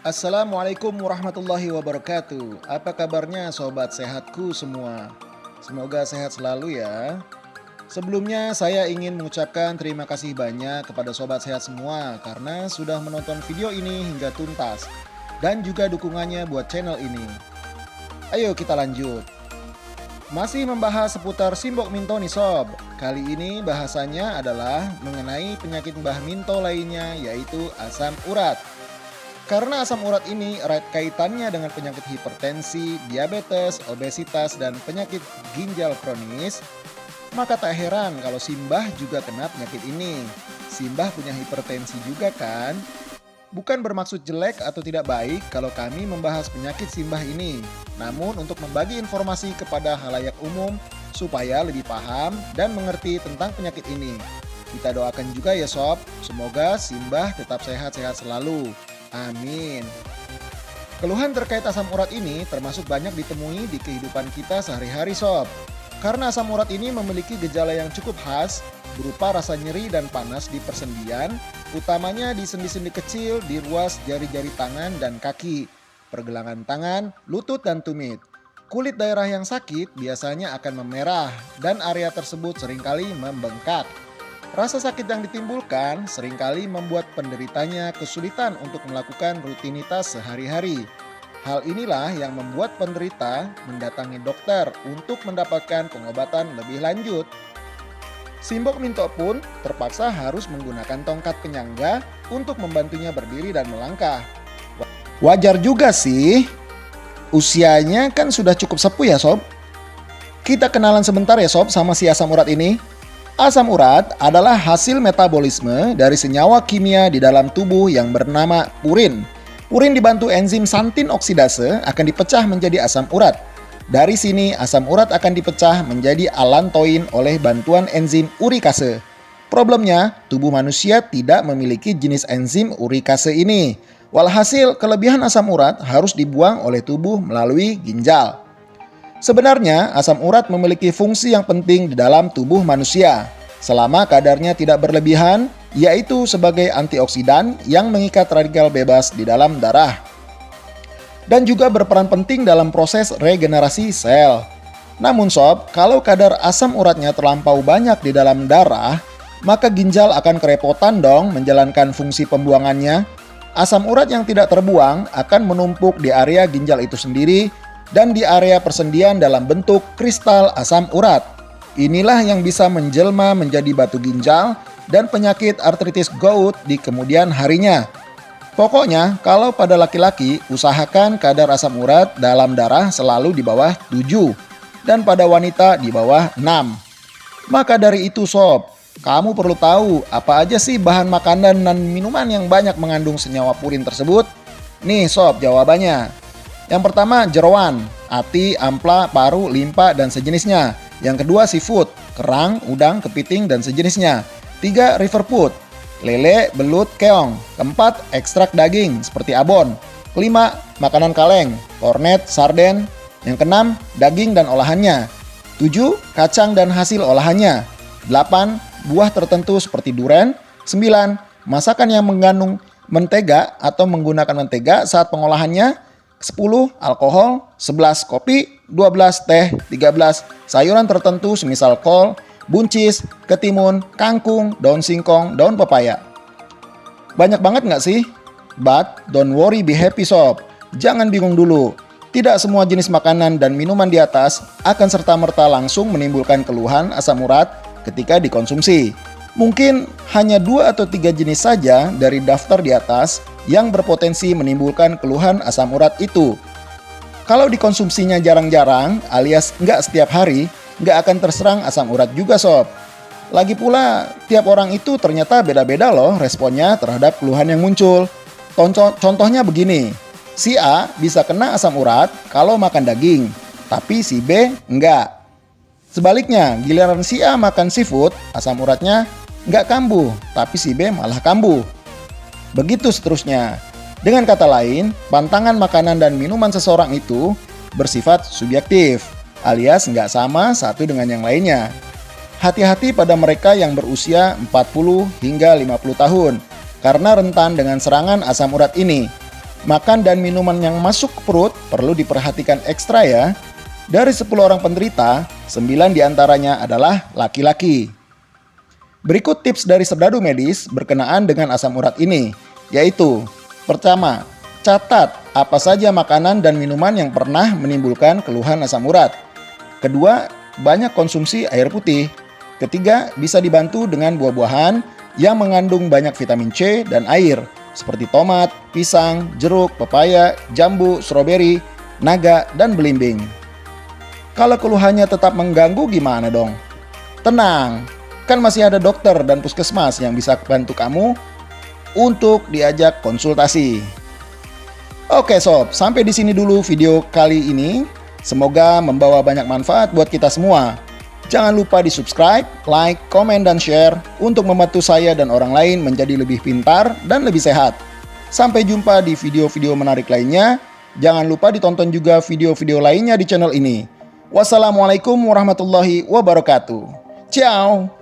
Assalamualaikum warahmatullahi wabarakatuh. Apa kabarnya sobat sehatku semua? Semoga sehat selalu ya. Sebelumnya saya ingin mengucapkan terima kasih banyak kepada sobat sehat semua karena sudah menonton video ini hingga tuntas dan juga dukungannya buat channel ini. Ayo kita lanjut. Masih membahas seputar Simbok Minto nih sob. Kali ini bahasanya adalah mengenai penyakit Mbah Minto lainnya yaitu asam urat. Karena asam urat ini erat kaitannya dengan penyakit hipertensi, diabetes, obesitas, dan penyakit ginjal kronis, maka tak heran kalau Simbah juga kena penyakit ini. Simbah punya hipertensi juga kan? Bukan bermaksud jelek atau tidak baik kalau kami membahas penyakit Simbah ini. Namun untuk membagi informasi kepada halayak umum supaya lebih paham dan mengerti tentang penyakit ini. Kita doakan juga ya sob, semoga Simbah tetap sehat-sehat selalu. Amin. Keluhan terkait asam urat ini termasuk banyak ditemui di kehidupan kita sehari-hari sob. Karena asam urat ini memiliki gejala yang cukup khas berupa rasa nyeri dan panas di persendian, utamanya di sendi-sendi kecil di ruas jari-jari tangan dan kaki, pergelangan tangan, lutut dan tumit. Kulit daerah yang sakit biasanya akan memerah dan area tersebut seringkali membengkak. Rasa sakit yang ditimbulkan seringkali membuat penderitanya kesulitan untuk melakukan rutinitas sehari-hari. Hal inilah yang membuat penderita mendatangi dokter untuk mendapatkan pengobatan lebih lanjut. Simbok Minto pun terpaksa harus menggunakan tongkat penyangga untuk membantunya berdiri dan melangkah. Wajar juga sih, usianya kan sudah cukup sepuh ya sob. Kita kenalan sebentar ya sob sama si asam urat ini. Asam urat adalah hasil metabolisme dari senyawa kimia di dalam tubuh yang bernama purin. Purin dibantu enzim santin oksidase akan dipecah menjadi asam urat. Dari sini asam urat akan dipecah menjadi alantoin oleh bantuan enzim urikase. Problemnya, tubuh manusia tidak memiliki jenis enzim urikase ini. Walhasil, kelebihan asam urat harus dibuang oleh tubuh melalui ginjal. Sebenarnya, asam urat memiliki fungsi yang penting di dalam tubuh manusia. Selama kadarnya tidak berlebihan, yaitu sebagai antioksidan yang mengikat radikal bebas di dalam darah. Dan juga berperan penting dalam proses regenerasi sel. Namun sob, kalau kadar asam uratnya terlampau banyak di dalam darah, maka ginjal akan kerepotan dong menjalankan fungsi pembuangannya. Asam urat yang tidak terbuang akan menumpuk di area ginjal itu sendiri dan di area persendian dalam bentuk kristal asam urat. Inilah yang bisa menjelma menjadi batu ginjal dan penyakit artritis gout di kemudian harinya. Pokoknya kalau pada laki-laki usahakan kadar asam urat dalam darah selalu di bawah 7 dan pada wanita di bawah 6. Maka dari itu sob, kamu perlu tahu apa aja sih bahan makanan dan minuman yang banyak mengandung senyawa purin tersebut? Nih sob jawabannya. Yang pertama jeroan, ati, ampla, paru, limpa, dan sejenisnya. Yang kedua seafood, kerang, udang, kepiting, dan sejenisnya. 3. River food, lele, belut, keong. Keempat, ekstrak daging seperti abon. Kelima, makanan kaleng, kornet, sarden. Yang keenam, daging dan olahannya. 7. Kacang dan hasil olahannya. 8. Buah tertentu seperti duren. 9. Masakan yang mengandung mentega atau menggunakan mentega saat pengolahannya. 10. Alkohol, 11. Kopi, 12. Teh, 13. Sayuran tertentu semisal kol, buncis, ketimun, kangkung, daun singkong, daun pepaya. Banyak banget nggak sih? But don't worry, be happy sob. Jangan bingung dulu. Tidak semua jenis makanan dan minuman di atas akan serta-merta langsung menimbulkan keluhan asam urat ketika dikonsumsi. Mungkin hanya 2 atau 3 jenis saja dari daftar di atas yang berpotensi menimbulkan keluhan asam urat itu. Kalau dikonsumsinya jarang-jarang alias nggak setiap hari, nggak akan terserang asam urat juga sob. Lagi pula, tiap orang itu ternyata beda-beda loh responnya terhadap keluhan yang muncul. Contohnya begini, si A bisa kena asam urat kalau makan daging, tapi si B enggak. Sebaliknya, giliran si A makan seafood, asam uratnya nggak kambuh, tapi si B malah kambuh. Begitu seterusnya. Dengan kata lain, pantangan makanan dan minuman seseorang itu bersifat subjektif, alias nggak sama satu dengan yang lainnya. Hati-hati pada mereka yang berusia 40 hingga 50 tahun, karena rentan dengan serangan asam urat ini. Makan dan minuman yang masuk ke perut perlu diperhatikan ekstra ya. Dari 10 orang penderita, 9 diantaranya adalah laki-laki. Berikut tips dari Serdadu Medis berkenaan dengan asam urat ini, yaitu: pertama, catat apa saja makanan dan minuman yang pernah menimbulkan keluhan asam urat. Kedua, banyak konsumsi air putih. Ketiga, bisa dibantu dengan buah-buahan yang mengandung banyak vitamin C dan air, seperti tomat, pisang, jeruk, pepaya, jambu, stroberi, naga, dan belimbing. Kalau keluhannya tetap mengganggu gimana dong? Tenang, kan masih ada dokter dan puskesmas yang bisa bantu kamu untuk diajak konsultasi. Oke sob, sampai di sini dulu video kali ini. Semoga membawa banyak manfaat buat kita semua. Jangan lupa di subscribe, like, komen, dan share untuk membantu saya dan orang lain menjadi lebih pintar dan lebih sehat. Sampai jumpa di video-video menarik lainnya. Jangan lupa ditonton juga video-video lainnya di channel ini. Wassalamualaikum warahmatullahi wabarakatuh. Ciao.